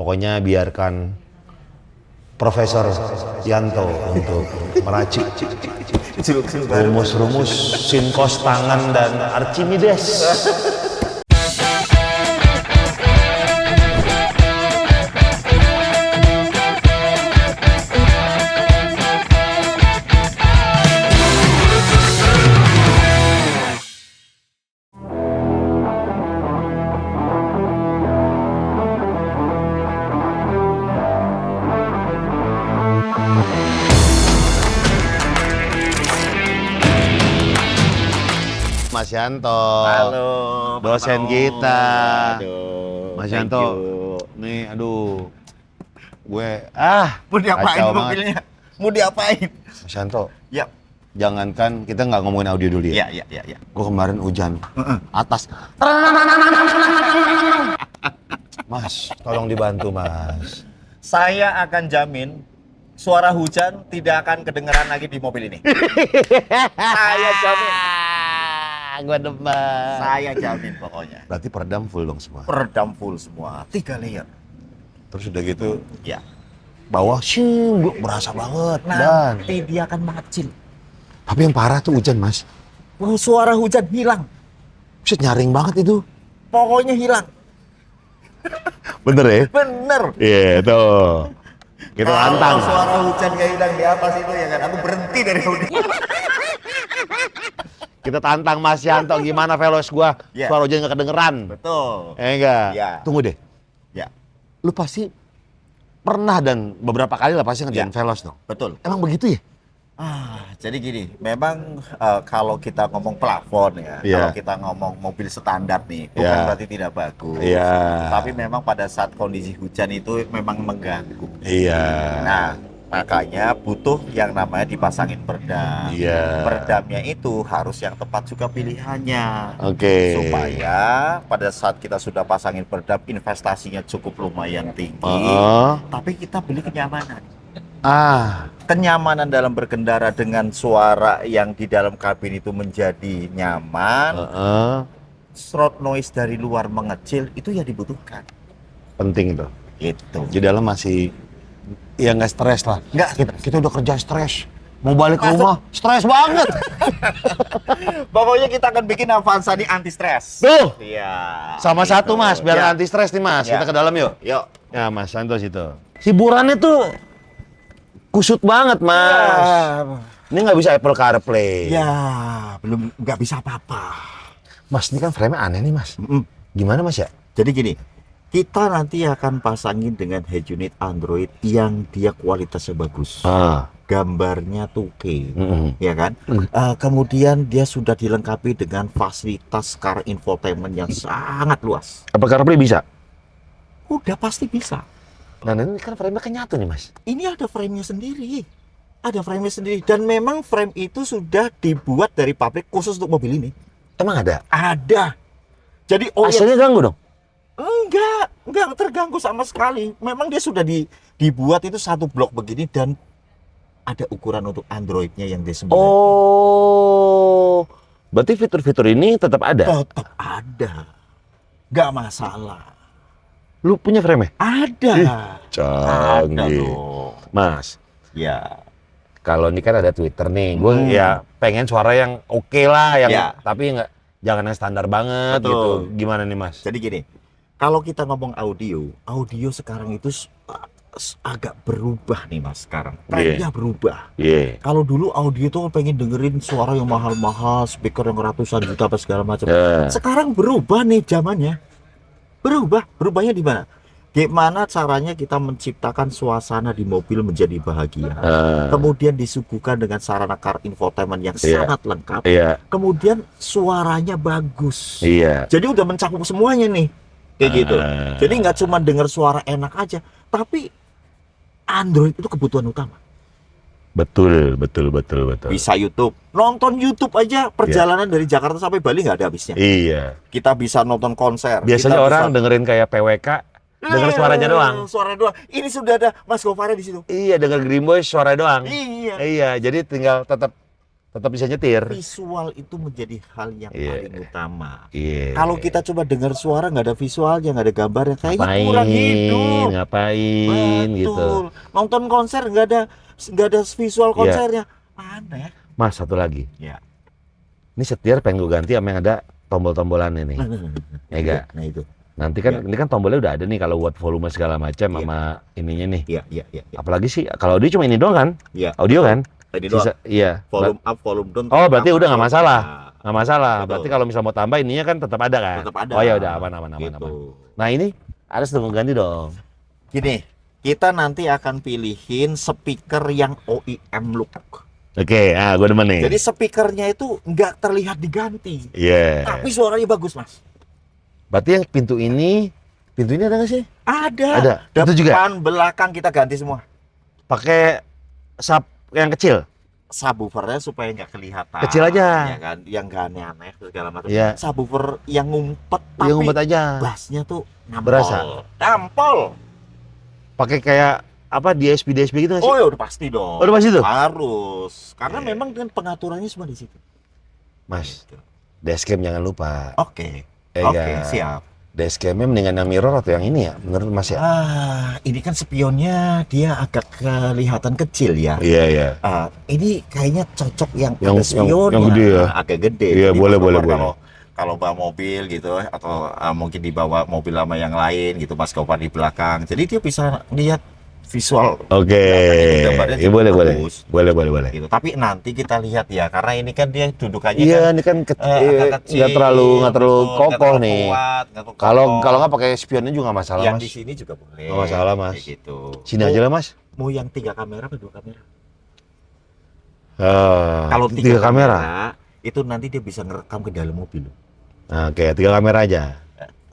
Pokoknya biarkan Profesor Yanto untuk meracik rumus-rumus sinkos tangan dan Archimedes. Mas Yanto, halo, dosen kita. Aduh, Mas Yanto, nih, aduh, gue, mau diapain kacau mobilnya? Mau diapain? Mas Yanto, Ya, jangankan kita nggak ngomongin audio dulu ya. ya. Gue kemarin hujan, atas. Mas, tolong dibantu, Mas. Saya akan jamin suara hujan tidak akan kedengeran lagi di mobil ini. Saya jamin. Gue demen. Saya jamin pokoknya. Berarti peredam full dong semua. Peredam full semua, 3 layer. Terus udah gitu, Ya. bawah gue berasa banget. Dan Nanti dia akan mengecil. tapi yang parah tuh hujan, Mas. Oh, suara hujan hilang. Buset, nyaring banget itu. Pokoknya hilang. Bener ya? Bener. Iya, tuh. Kita Kalau tantang. suara hujan kayak hilang di atas itu ya kan, aku berhenti dari audio. Kita tantang Mas Yanto, gimana velos gua? Ya. Suara hujan nggak kedengeran. Betul. Enggak. Ya. Tunggu deh. Ya, Lu pasti pernah dan beberapa kali lah pasti ngerjain Ya. velos dong. betul. Emang begitu ya? Jadi gini, memang kalau kita ngomong plafon ya, Iya. kalau kita ngomong mobil standar nih, bukan Iya. berarti tidak bagus. Iya. Tapi memang pada saat kondisi hujan itu memang mengganggu. Iya. Nah, makanya butuh yang namanya dipasangin peredam. Iya. Peredamnya itu harus yang tepat juga pilihannya. Oke. Supaya pada saat kita sudah pasangin peredam, investasinya cukup lumayan tinggi, Heeh. tapi kita beli kenyamanan. Kenyamanan dalam berkendara dengan suara yang di dalam kabin itu menjadi nyaman, Heeh. throat noise dari luar mengecil, itu ya dibutuhkan. Penting itu. Itu. Di dalam masih ya nggak stres lah. Nggak Kita udah kerja stres. Mau balik ke Masuk. rumah stres banget. Pokoknya kita akan bikin Avanza ini anti stres. Tuh. Iya. Sama gitu. satu Mas, biar Ya. anti stres nih Mas. Ya. Kita ke dalam yuk. Yuk. Ya Mas Santos itu. Hiburannya tuh kusut banget Mas. Ini nggak bisa Apple CarPlay. Ya, belum nggak bisa apa-apa. Mas, ini kan frame-nya aneh nih Mas. Gimana Mas ya? Jadi gini, kita nanti akan pasangin dengan head unit Android yang dia kualitasnya bagus. Gambarnya 2K, ya kan? Kemudian dia sudah dilengkapi dengan fasilitas car infotainment yang sangat luas. Apple CarPlay bisa? Udah pasti bisa. Nah ini kan frame-nya kan nyatu nih Mas. Ini ada frame-nya sendiri. Ada frame-nya sendiri. Dan memang frame itu sudah dibuat dari pabrik khusus untuk mobil ini. Emang ada? Ada. Jadi Hasilnya ganggu dong? enggak terganggu sama sekali. Memang dia sudah dibuat itu satu blok begini dan ada ukuran untuk Android-nya yang D9. Oh, berarti fitur-fitur ini tetap ada? Tetap ada. Nggak masalah. Lu punya frame-nya? Ada. Ada Canggih. loh. Mas, Ya. kalau ini kan ada Twitter nih, gue ya pengen suara yang oke lah, yang Ya. tapi nggak jangan yang standar banget Betul. gitu. Gimana nih Mas? Jadi gini, kalau kita ngomong audio sekarang itu agak berubah nih Mas sekarang. Trennya berubah. Iya. Kalau dulu audio tuh pengen dengerin suara yang mahal-mahal, speaker yang ratusan juta apa segala macam. Sekarang berubah nih zamannya. Berubahnya di mana? Gimana caranya kita menciptakan suasana di mobil menjadi bahagia. Kemudian disuguhkan dengan sarana car infotainment yang sangat lengkap. Iya. Kemudian suaranya bagus. Iya. Jadi udah mencakup semuanya nih. Kayak gitu. Jadi nggak cuma dengar suara enak aja, tapi Android itu kebutuhan utama. Betul. Bisa YouTube, nonton YouTube aja perjalanan dari Jakarta sampai Bali nggak ada habisnya. Iya. Kita bisa nonton konser. Biasanya kita orang bisa... dengerin kayak PWK, denger suaranya doang. Suara doang. Ini sudah ada Mas Gofare di situ. Iya, denger Green Boys suara doang. Iya. Iya, jadi tinggal tetap tetap bisa nyetir. Visual itu menjadi hal yang paling utama. Iya. Kalau kita coba dengar suara nggak ada visualnya, nggak ada gambarnya, kayaknya kurang hidup. Ngapain gitu. Betul. Nonton konser nggak ada visual konsernya. Aneh. Mas, satu lagi. Ya. Ini setir pengen gue ganti sama yang ada tombol-tombolan ini. Ya enggak? Nah itu. Nanti kan ini kan tombolnya udah ada nih kalau buat volume segala macam sama ininya nih. Iya. Apalagi sih kalau audio cuma ini doang kan? Iya. Audio kan? Ini doang. Iya. Volume up, volume down. Oh, berarti udah nggak masalah. Nah, Nggak masalah. betul. Berarti kalau misal mau tambah ininya kan tetap ada kan? Tetap ada. Oh ya udah aman. Gitu. Nah ini harus tunggu ganti dong. Gini, kita nanti akan pilihin speaker yang OEM look. Oke, gue demen nih. Jadi speakernya itu nggak terlihat diganti, Iya. tapi suaranya bagus, Mas. Berarti yang pintu ini ada nggak sih? Ada. Itu juga? Depan, belakang kita ganti semua. Pakai sub yang kecil. Subwoofernya supaya nggak kelihatan. Kecil aja. Ya kan, yang nggak aneh-aneh segala macam. Iya. Subwoofer yang ngumpet, tapi Yang ngumpet aja. bassnya tuh nampol. Berasa? Nampol. Pakai kayak apa DSP gitu nggak sih? Oh ya udah pasti dong. Oh, udah pasti tuh? Harus. Karena Iya. memang kan pengaturannya semua di situ. Mas, Gitu. dashcam jangan lupa. Oke. Iya. Oke, siap. Dashcamnya mendingan yang mirror atau yang ini ya? Menurut Mas ya? Ini kan spionnya dia agak kelihatan kecil ya. Iya. Ini kayaknya cocok yang Yang- ada spionnya. yang gede ya? Agak gede. Iya, Jadi boleh. Kalau bawa mobil gitu atau mungkin dibawa mobil lama yang lain gitu, Mas Gopar di belakang. Jadi dia bisa lihat visual. Oke. Gambarnya Ya, juga boleh. bagus. Boleh. Gitu. Tapi nanti kita lihat ya, karena ini kan dia dudukannya Iya, kan ini kan agak kecil, nggak terlalu betul, nggak kokoh terlalu nih. kuat, nggak terlalu Kalau kokoh. nggak pakai spionnya juga nggak masalah yang Mas. di sini juga boleh. Nggak masalah, Mas. Kayak gitu. Sini aja lah Mas. Mau yang 3 kamera apa 2 kamera? Kalau Kalau 3 kamera. itu nanti dia bisa ngerekam ke dalam mobil. Nah, oke, 3 kamera aja.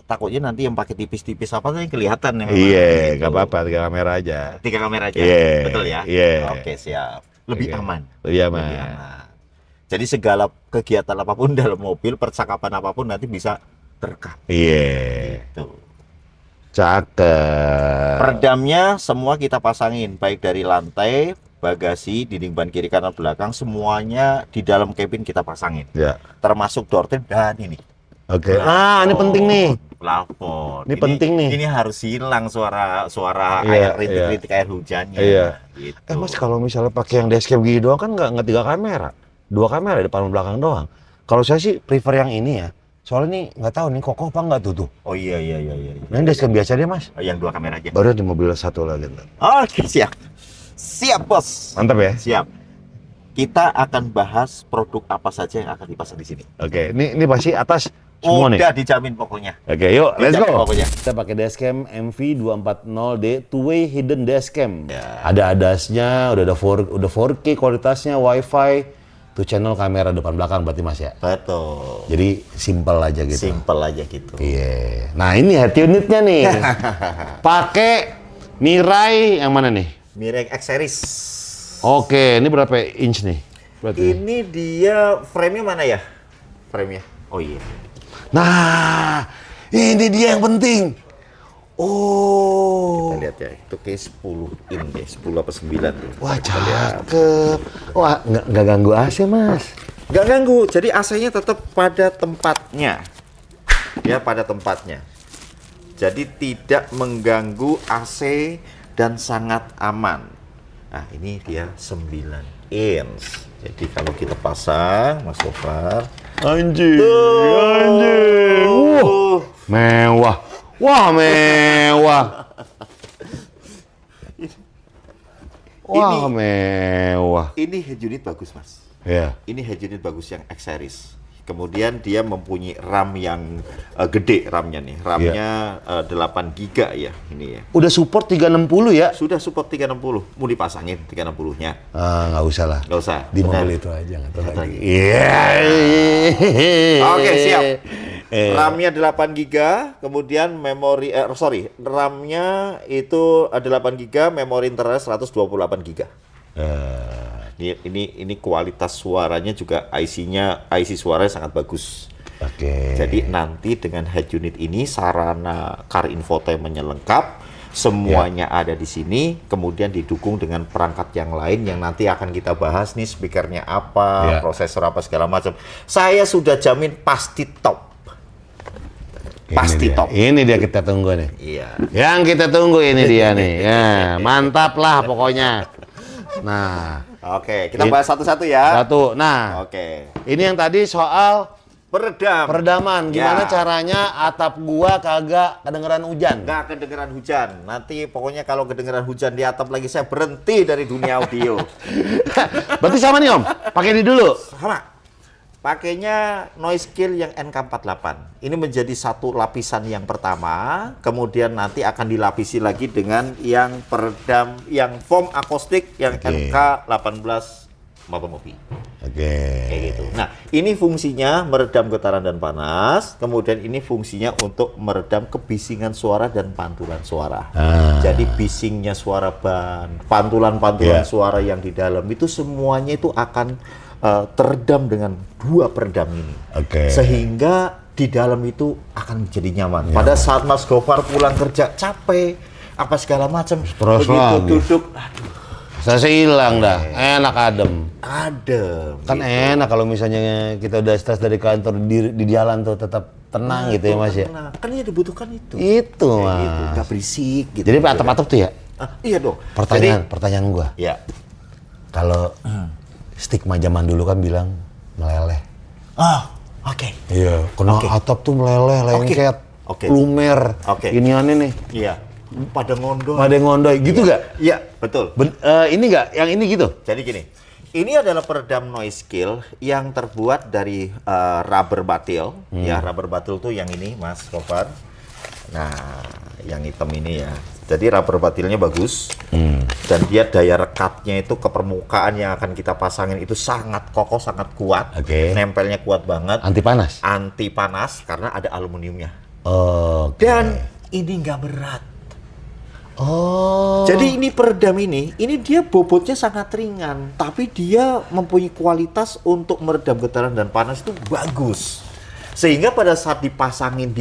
Takutnya nanti yang pakai tipis-tipis apa tuh yang kelihatan ya. Iya, nggak apa-apa, 3 kamera aja. 3 kamera aja. Iya, Betul ya? iya. Oke, siap. Lebih Oke. aman. Lebih aman. Lebih aman. Jadi segala kegiatan apapun dalam mobil, percakapan apapun nanti bisa terekam. Iya. Gitu. Cakep. Peredamnya semua kita pasangin, baik dari lantai, bagasi, dinding ban kiri kanan belakang, semuanya di dalam cabin kita pasangin. Ya. Termasuk door trim dan ini. Oke. Ini penting nih. Plafon. Ini penting nih. Ini harus hilang suara Iya, air rintik-rintik air hujannya. Iya. Gitu. Mas, kalau misalnya pakai yang dashcam gini doang kan nggak 3 kamera. 2 kamera depan belakang doang. Kalau saya sih prefer yang ini ya. Soalnya nih nggak tahu nih kokoh apa nggak tuh. Oh iya. Yang dashcam biasa deh Mas. Yang 2 kamera aja. Baru di mobil satu lagi. Oke, siap. Siap, Bos. Mantap ya. Siap. Kita akan bahas produk apa saja yang akan dipasang di sini. Oke, ini pasti atas semua nih. Udah dijamin pokoknya. Oke, yuk, let's Dijamin go. pokoknya. Kita pakai dashcam MV240D two-way hidden dashcam. Ya. Ada ADAS-nya, udah 4K kualitasnya, WiFi, tuh channel kamera depan belakang berarti Mas ya. Betul. Jadi simple aja gitu. Simple aja gitu. Iya. Nah, ini head unitnya nih. Pakai Mirai yang mana nih? Mirai X Series. Oke, ini berapa inch nih? Berarti. Ini dia frame-nya mana ya? Frame-nya. Oh iya. Nah, ini dia yang penting. Oh. Kita lihat ya. Itu kayak 10 in deh, 10 apa 9 tuh. Wah, Kita lihat. cakep. Wah, nggak ganggu AC, Mas. Nggak ganggu. Jadi AC-nya tetap pada tempatnya. Ya, pada tempatnya. Jadi tidak mengganggu AC dan sangat aman. Nah, ini dia 9 inch. Jadi kalau kita pasang, Mas Gofar. Anjing, Tuh. mewah. Wah, mewah. Wah, mewah. Ini head unit bagus, Mas. Ya. Ini head unit bagus yang X series. Kemudian dia mempunyai RAM yang gede RAM-nya nih. RAM-nya 8 GB ya ini ya. Udah support 360 ya? Sudah support 360. Mau dipasangin 360-nya? Nggak usah lah. Nggak usah. Di Benar. mobil itu aja, nggak tahu Satu lagi. lagi. Iya. Oke, siap. RAM-nya 8 GB, kemudian memori RAM-nya itu 8 GB, memori internal 128 GB. Ini kualitas suaranya juga IC suaranya sangat bagus. Oke. Jadi nanti dengan head unit ini sarana car infotainment-nya lengkap, Semuanya ada di sini, kemudian didukung dengan perangkat yang lain yang nanti akan kita bahas nih, speakernya apa, prosesor apa segala macam. Saya sudah jamin pasti top. Pasti top. Ini dia kita tunggu nih. Iya. Yang kita tunggu ini dia nih. Ya, mantap lah pokoknya. Nah, oke, kita bahas satu-satu ya. Satu. Nah, oke. Ini yang tadi soal peredaman. Gimana Ya. caranya atap gua kagak kedengeran hujan? Nggak kedengeran hujan. Nanti pokoknya kalau kedengeran hujan di atap lagi saya berhenti dari dunia audio. Berarti sama nih Om. Pakai ini dulu. Sama. Pakainya noise kill yang NK48. Ini menjadi satu lapisan yang pertama, kemudian nanti akan dilapisi lagi dengan yang peredam, yang foam akustik yang NK18 Motomobi. Kayak gitu. Nah, ini fungsinya meredam getaran dan panas, kemudian ini fungsinya untuk meredam kebisingan suara dan pantulan suara. Jadi bisingnya suara ban, pantulan-pantulan suara yang di dalam itu semuanya itu akan teredam dengan dua peredam ini, sehingga di dalam itu akan menjadi nyaman. Pada saat Mas Gofar pulang kerja capek, apa segala macam, begitu duduk, aduh, saya hilang dah, enak adem. Kan gitu. Enak kalau misalnya kita udah stres dari kantor di jalan tuh tetap tenang gitu ya Mas ya. Kan ya dibutuhkan itu. Itu Mas. Gitu, gak berisik gitu. Jadi atap-atap tuh ya. Iya dong. Pertanyaan gua. Ya. Kalau stigma zaman dulu kan bilang meleleh. Oke. Iya, kena atap tuh meleleh, lengket, lumer. Iniannya nih. Iya. Pada ngondoi. Gitu gak? Iya, betul. Ini gak? Yang ini gitu? Jadi gini, ini adalah peredam noise kill yang terbuat dari rubber batil. Ya, rubber batil tuh yang ini, Mas Gofar. Nah, yang hitam ini ya. Jadi rubber batilnya bagus, dan dia daya rekatnya itu ke permukaan yang akan kita pasangin itu sangat kokoh, sangat kuat. Nempelnya kuat banget. Anti panas? Anti panas karena ada aluminiumnya. Dan ini nggak berat. Jadi ini peredam ini dia bobotnya sangat ringan, tapi dia mempunyai kualitas untuk meredam getaran dan panas itu bagus. Sehingga pada saat dipasangin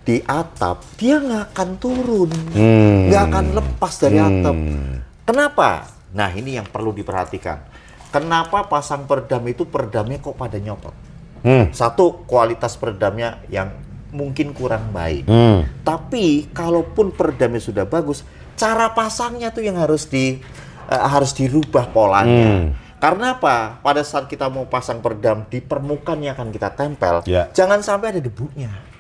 di atap, dia nggak akan turun, nggak akan lepas dari atap. Kenapa? Nah, ini yang perlu diperhatikan. Kenapa pasang peredam itu peredamnya kok pada nyopot? Satu, kualitas peredamnya yang mungkin kurang baik. Tapi kalaupun peredamnya sudah bagus, cara pasangnya tuh yang harus dirubah polanya. Karena apa? Pada saat kita mau pasang peredam di permukaan yang akan kita tempel, jangan sampai ada debunya.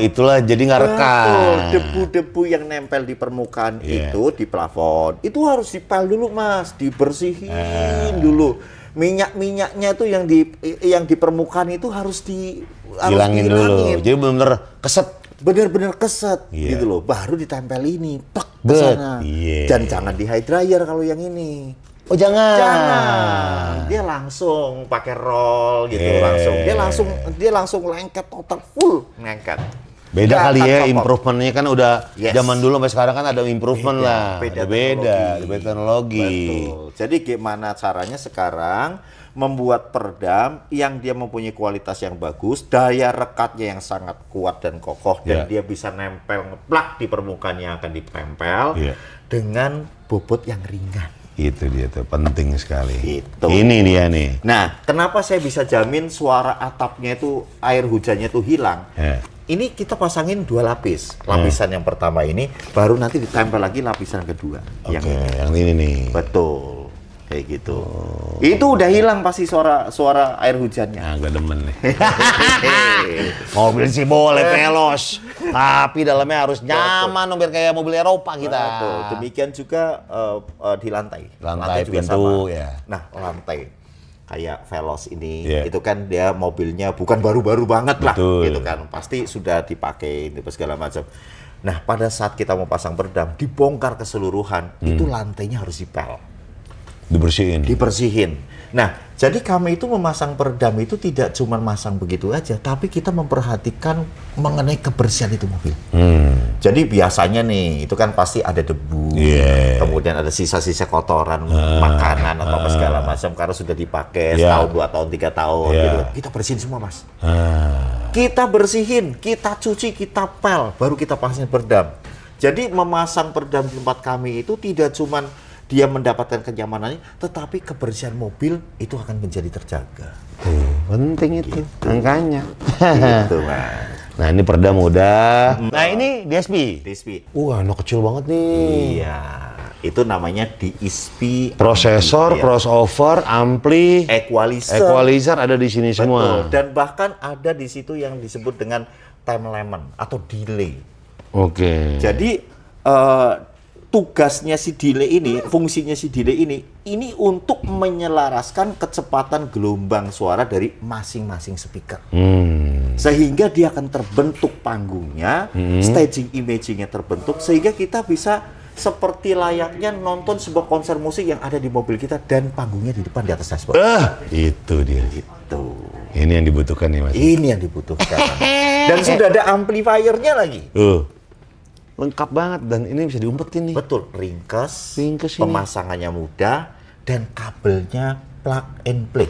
Itulah jadi nggak rekat. Debu-debu yang nempel di permukaan itu di plafon itu harus dipel dulu Mas, dibersihin dulu. Minyak-minyaknya itu yang di permukaan itu harus hilangin dulu. Jadi benar-benar keset. Benar-benar keset gitu loh. Baru ditempel ini, plek ke sana. Dan jangan di high dryer kalau yang ini. Jangan. Dia langsung pakai roll gitu Dia langsung lengket total full lengket. Beda kali ya improvementnya kan udah zaman dulu sampai sekarang kan ada improvement lah. Beda teknologi. Betul. Jadi gimana caranya sekarang membuat peredam yang dia mempunyai kualitas yang bagus, daya rekatnya yang sangat kuat dan kokoh, dan dia bisa nempel ngeplak di permukaan yang akan ditempel dengan bobot yang ringan. Itu dia tuh, penting sekali. Itu. Ini dia nih. Nah, kenapa saya bisa jamin suara atapnya itu, air hujannya itu hilang? Ini kita pasangin 2 lapis. Lapisan yang pertama ini, baru nanti ditempel lagi lapisan kedua. Yang ini nih. Betul. Kayak gitu. Itu udah hilang pasti suara air hujannya. Gak demen nih. Mobil sih boleh pelos, tapi dalamnya harus nyaman, biar kayak mobil Eropa kita. Betul. Demikian juga di lantai. Lantai juga pintu, sama. Nah, lantai kayak Veloz ini, itu kan dia mobilnya bukan baru-baru banget lah, gitu kan. Pasti sudah dipakai, segala macam. Nah, pada saat kita mau pasang peredam, dibongkar keseluruhan, itu lantainya harus dipel. Dibersihin. Nah, jadi kami itu memasang peredam itu tidak cuma masang begitu aja, tapi kita memperhatikan mengenai kebersihan itu mobil. Jadi biasanya nih, itu kan pasti ada debu, kemudian ada sisa-sisa kotoran makanan atau apa segala macam karena sudah dipakai setahun, 2 tahun, 3 tahun. Gitu. Kita bersihin semua, Mas. Kita bersihin, kita cuci, kita pel, baru kita pasang peredam. Jadi memasang peredam di tempat kami itu tidak cuman dia mendapatkan kenyamanannya, tetapi kebersihan mobil itu akan menjadi terjaga. Tuh, penting itu angkanya. Gitu, Mas. Nah, ini peredam udah. Nah, ini DSP. DSP. Anak kecil banget nih. Iya, itu namanya DSP. Prosesor, Iya. crossover, ampli, Equalizer. ada di sini Betul. semua. Dan bahkan ada di situ yang disebut dengan time element atau delay. Oke. Jadi tugasnya si delay ini, fungsinya si delay ini untuk menyelaraskan kecepatan gelombang suara dari masing-masing speaker. Sehingga dia akan terbentuk panggungnya, staging imagingnya terbentuk, sehingga kita bisa seperti layaknya nonton sebuah konser musik yang ada di mobil kita dan panggungnya di depan di atas dashboard. Itu dia. Itu. Ini yang dibutuhkan nih, Mas. Ini yang dibutuhkan. Dan sudah ada amplifiernya lagi. Lengkap banget dan ini bisa diumpetin nih. Betul, ringkes Ringkes ini. pemasangannya mudah, dan kabelnya plug and play.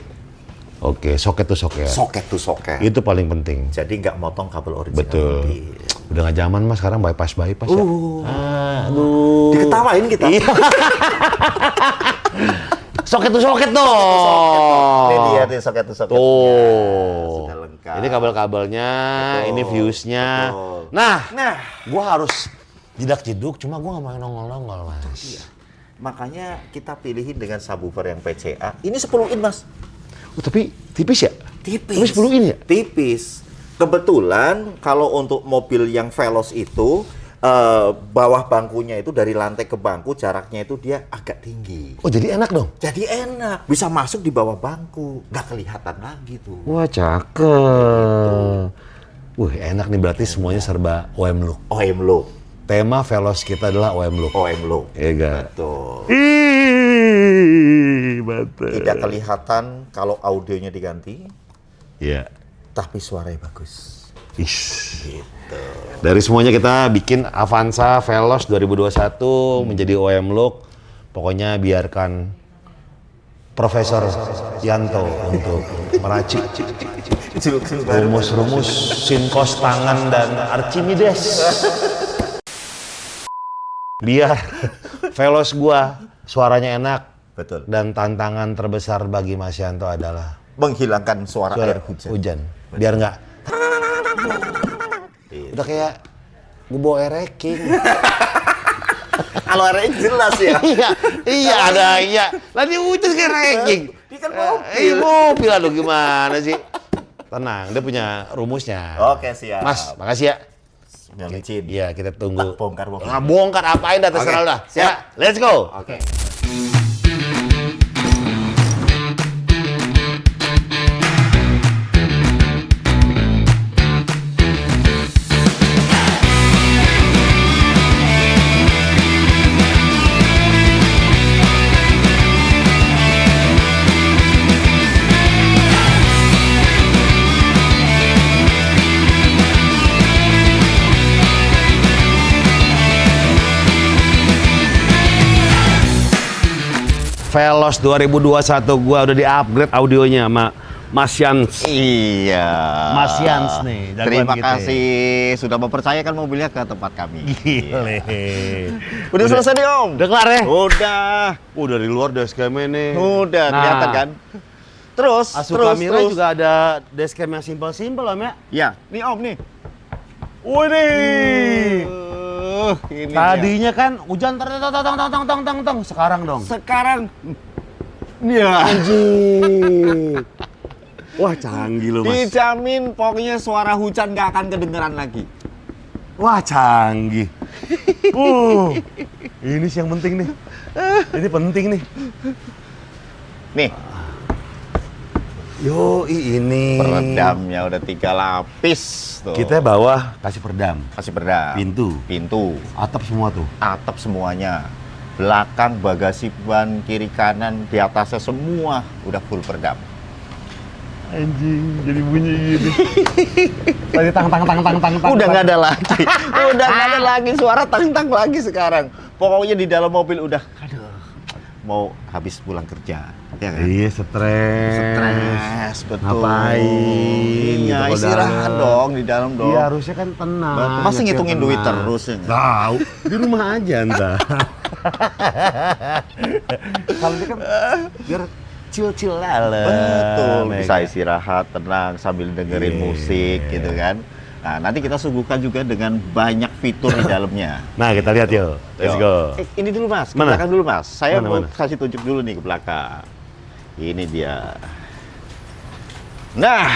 Oke, soket tuh soket. Soket to soket. Itu paling penting. Jadi nggak motong kabel original. Betul. mobil. Udah nggak zaman Mas, sekarang bypass ya. Diketawain kita. Iya. Soket tuh soket dong. Ini dia nih soket to soket. Tuh. Sudah lengkap. Ini kabel-kabelnya, Betul. ini fuse-nya. Betul. Nah, Nah, gua harus jidak-jeduk, cuma gua nggak mau nongol-nongol, Mas. iya. Makanya kita pilihin dengan subwoofer yang PCA. Ini 10 in, Mas. Oh, tapi tipis ya? Tipis. Tapi 10 in ya? Tipis. Kebetulan kalau untuk mobil yang Veloz itu bawah bangkunya itu dari lantai ke bangku jaraknya itu dia agak tinggi. Oh, jadi enak dong? Jadi enak, bisa masuk di bawah bangku, nggak kelihatan lagi tuh. Wah, cakep. Wih, enak nih, berarti semuanya serba OM look. OM low, Tema Veloz kita adalah OM look. OM low. Iya gak? Betul. Betul. Tidak kelihatan kalau audionya diganti, Iya. tapi suaranya bagus. Gitu. Dari semuanya kita bikin Avanza Veloz 2021 menjadi OM look. Pokoknya biarkan Profesor Yanto untuk meracik rumus-rumus sinkos tangan dan Archimedes. Biar Veloz gua suaranya enak. Betul. Dan tantangan terbesar bagi Mas Yanto adalah Menghilangkan suara air hujan. Biar nggak udah kayak gue bawa air racking. Kalau airnya jelas ya. iya ada iya. Lagi hujan kayak racking. Ini kan mobil. Iya mobil, aduh gimana sih? Tenang, dia punya rumusnya. Oke, siap. Mas, makasih ya. Yang licin. Iya, kita tunggu. Bongkar. Bongkar apain dah terserah Oke, lu dah. siap. Ya, let's go. Oke. Veloz 2021 gua udah di-upgrade audionya sama Mas Yans. Iya. Mas Yans nih, jagoan Terima kita. kasih sudah mempercayakan mobilnya ke tempat kami. Gile. Udah selesai nih Om? Udah kelar ya? Udah. Dari luar dashcam-nya nih. Udah Nah. kelihatan kan? Terus, Asu terus, kamera terus. juga ada dashcam yang simpel-simpel Om ya. Ya, nih Om nih. Wih. Ini Tadinya kan hujan tong. Sekarang dong. sekarang Iya. Anjing. Wah, canggih lo, Mas. dijamin pokoknya suara hujan nggak akan kedengeran lagi. Wah, canggih. Ini sih yang penting nih. Ini penting nih. Nih, Yo, ini. peredamnya udah 3 lapis tuh. Kita bawah kasih peredam. kasih peredam. Pintu. Atap semua tuh. Atap semuanya. Belakang, bagasi ban, kiri kanan, di atasnya semua udah full peredam. Anjing, jadi bunyi gini. Tadi tang. Udah nggak ada lagi. Udah nggak ada lagi suara tang lagi sekarang. Pokoknya di dalam mobil udah, aduh, mau habis pulang kerja, ya kan? Iya, stres. Betul. Ngapain? Iya, gitu, istirahat dalam. dong di dalam dong. Iya, harusnya kan tenang. Betul. Pasti ngitungin tenang. duit terus ya. Tahu, di rumah aja entar. Kalau ini kan biar chill-chill lah. Betul, bisa Mega. istirahat tenang sambil dengerin Iya. musik gitu kan. Nah, nanti kita suguhkan juga dengan banyak fitur di dalamnya. Nah, kita lihat yuk. Let's Yuk. go. Ini dulu Mas, ke Mana? belakang dulu Mas. Saya Mana, mau mana? kasih tunjuk dulu nih ke belakang. Ini dia. Nah,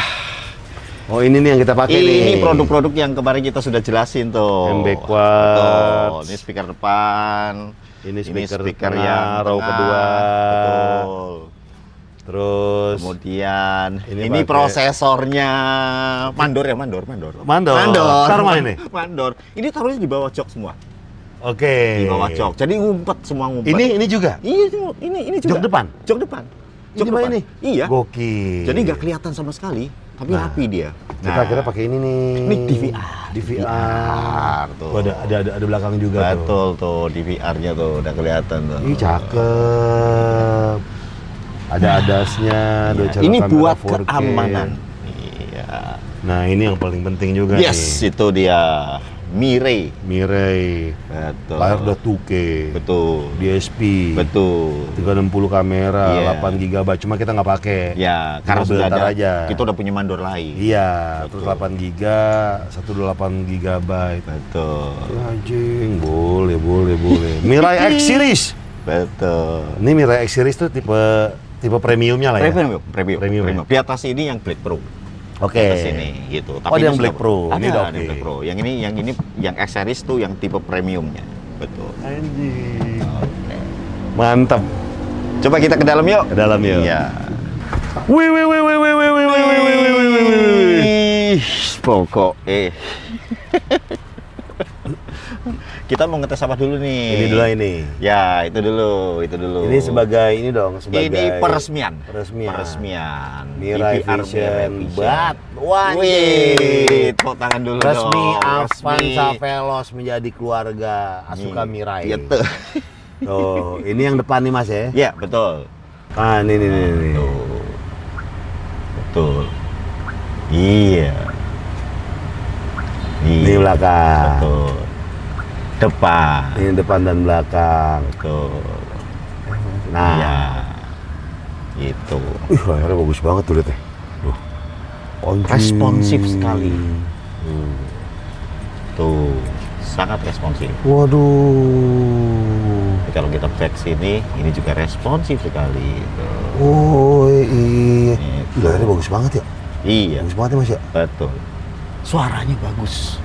Oh, ini nih yang kita pakai nih. ini produk-produk yang kemarin kita sudah jelasin tuh. MB Quartz. Betul. Ini speaker depan. Ini speaker speaker tengah, yang row tengah. kedua. Betul. Terus Kemudian Ini ini pakai- prosesornya mandor ya, mandor. Mandor. Taruh mana ini? Mandor. Ini taruhnya di bawah jok semua. Oke. Di bawah jok. Jadi ngumpet semua ngumpet. Ini juga. Iya, ini juga. Jok depan. Jok depan. Jok Ini mah depan. ini? Iya. Gokil. Jadi nggak kelihatan sama sekali, tapi Nah, rapi dia. Kita kira pakai ini nih. Ini DVR. DVR. tuh. Oh, ada belakang juga tuh. Betul tuh, DVR-nya tuh udah kelihatan tuh. Ih, cakep. Ada adasnya, ada Iya, cara ini kamera buat 4K. keamanan. Iya. Nah, ini yang paling penting juga Yes, nih. itu dia. Mirai. Mirai. Betul. Layar udah 2K. Betul. DSP. Betul. 360 kamera, Iya. 8 GB. Cuma kita nggak pakai. Ya, karena Mobil sudah ntar ada. aja. Kita udah punya mandor lain. Iya, terus Betul. 8 GB, 128 GB. Betul. Anjing, boleh. Mirai X Series. Betul. Ini Mirai X Series tuh tipe premiumnya lah ya. Premium. Di atas ini yang Black Pro. Oke. Di atas ini gitu. Oh, ada yang ini Black sudah- Pro. Ada, Ini udah ada oke. Black Pro. Yang X series tuh yang tipe premiumnya. Betul. Anjing. Mantap. Coba kita ke dalam yuk. Ke dalam yuk. Iya. Wih. Pokok kita mau ngetes apa dulu nih? Ini dulu ini. Ya, itu dulu. Ini sebagai ini dong, sebagai Ini peresmian. Mirai DVR Vision Bat. Wih, tepuk tangan dulu Resmi dong. Avanza Veloz menjadi keluarga Asuka Mirai. Iya tuh. Tuh, ini yang depan nih Mas ya. Ya, betul. Ah, ini. Tuh. Betul. Iya. Ini belakang. Betul. Depan. Ini depan dan belakang. Betul. Nah, Iya. Itu. layarnya bagus banget tuh lihat ya. Anjing. Responsif sekali. Tuh, sangat responsif. Waduh. Jadi kalau kita back sini, ini juga responsif sekali. Tuh. Oh iya. Itu. Layarnya bagus banget ya. Iya, Bagus banget ya Mas ya. betul. Suaranya bagus.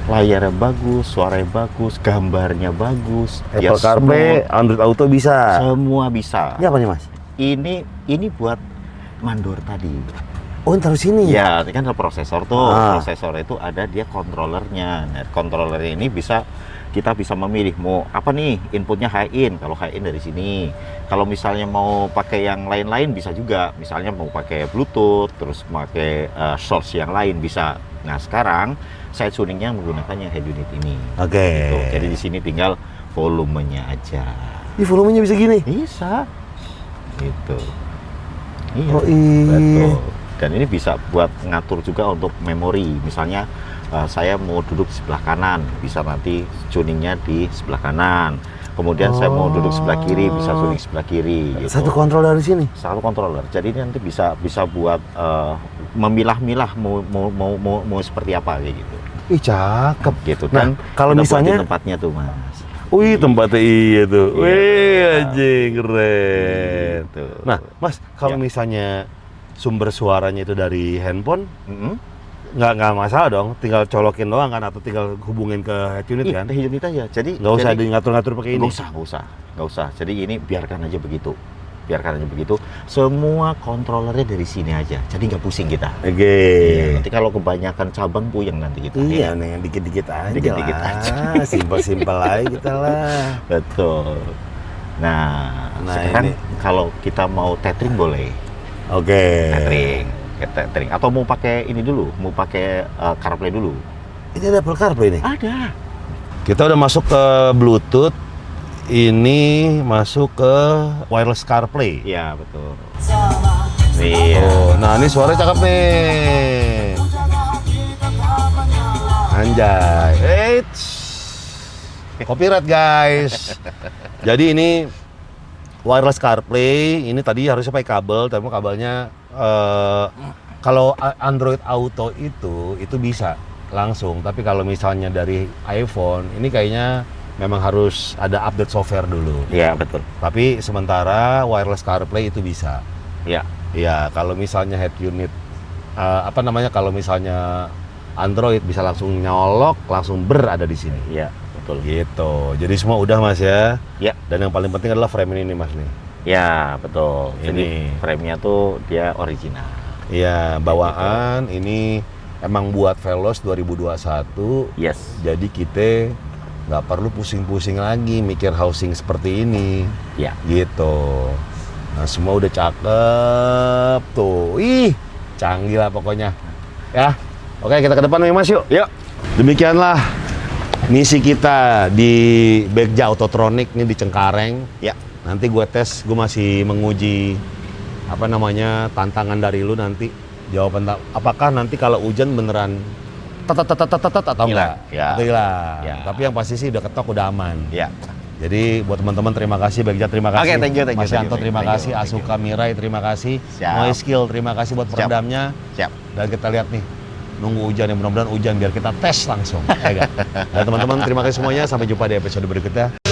Layarnya bagus, suaranya bagus, gambarnya bagus. Ya, Apple CarPlay, Android Auto bisa. semua bisa. Ini apa nih Mas? Ini buat mandor tadi. Oh, ini taruh sini. Ya, ini kan ada prosesor tuh. Ah. Prosesor itu ada dia kontrolernya. Nah, kontrolernya ini kita bisa memilih mau apa nih inputnya high in. Kalau high in dari sini. Kalau misalnya mau pakai yang lain-lain bisa juga. Misalnya mau pakai Bluetooth, terus pakai source yang lain bisa. Nah, sekarang saya tuningnya menggunakan yang head unit ini. Oke. Gitu. Jadi di sini tinggal volumenya aja. Ini volumenya bisa gini. Bisa. Gitu. Iya. Oh iya. Betul. Dan ini bisa buat ngatur juga untuk memori. Misalnya saya mau duduk di sebelah kanan, bisa nanti tuningnya di sebelah kanan. Kemudian saya mau duduk sebelah kiri, bisa tuning sebelah kiri. Gitu. Satu kontrol dari sini. Satu controller. Jadi ini nanti bisa buat memilah-milah mau seperti apa kayak gitu. Ih, cakep. Gitu. Nah, Dan kalau kita misalnya- buatin tempatnya tuh, Mas. Wih, tempatnya iya tuh. Iya. Wih, anjing keren. Gitu. Nah, Mas, kalau Ya. misalnya sumber suaranya itu dari handphone, Mm-mm. nggak masalah dong. Tinggal colokin doang kan, atau tinggal hubungin ke head unit Iya, kan? head unit aja. Jadi Nggak usah jadi- ngatur-ngatur pakai ini. Nggak usah. Jadi ini biarkan aja begitu. Semua kontrolernya dari sini aja. Jadi nggak pusing kita. Oke. Iya, nanti kalau kebanyakan cabang puyeng nanti kita. Iya ya. nih, yang dikit-dikit aja Dikit-dikit lah. aja. Simpel-simpel aja kita lah. Betul. Nah, Nah, sekarang ini. kalau kita mau tethering boleh. Oke. Tethering. Atau mau pakai ini dulu, mau pakai CarPlay dulu. Ini ada Apple CarPlay nih. Ada. Kita udah masuk ke Bluetooth. ini masuk ke wireless CarPlay. Iya, betul. Iya. Oh, nah ini suaranya cakep nih. Anjay. Eits. Copyright guys. Jadi ini wireless CarPlay, ini tadi harusnya pakai kabel, tapi kabelnya kalau Android Auto itu bisa langsung, tapi kalau misalnya dari iPhone ini kayaknya memang harus ada update software dulu. Iya, betul. Tapi sementara wireless CarPlay itu bisa. Iya. Iya, kalau misalnya head unit kalau misalnya Android bisa langsung nyolok, langsung ada di sini. Iya, betul. Gitu. Jadi semua udah Mas ya. Iya. Dan yang paling penting adalah frame ini Mas nih. Ya, betul. Ini. Jadi frame-nya tuh dia original. Iya, bawaan ini emang buat Veloz 2021. Yes. Jadi kita nggak perlu pusing-pusing lagi mikir housing seperti ini. Ya. Gitu. Nah, semua udah cakep tuh. Ih, canggih lah pokoknya. Ya. Oke, kita ke depan nih Mas yuk. Yuk. Demikianlah misi kita di Begja Autotronic nih di Cengkareng. Ya. Nanti gue tes, gue masih menguji tantangan dari lu nanti. Jawaban apakah nanti kalau hujan beneran atau enggak? Ya. Atau hilang. Ya. Tapi yang pasti sih udah ketok, udah aman. Ya. Jadi buat teman-teman terima kasih, Begja terima kasih. Oke, thank you, Mas Yanto terima thank you, kasih, thank you. Asuka Mirai terima kasih, Siap. Moe Skill terima kasih buat Siap. peredamnya. Siap. Dan kita lihat nih, nunggu hujan, yang mudah-mudahan hujan biar kita tes langsung. Ya kan? Dan teman-teman terima kasih semuanya, sampai jumpa di episode berikutnya.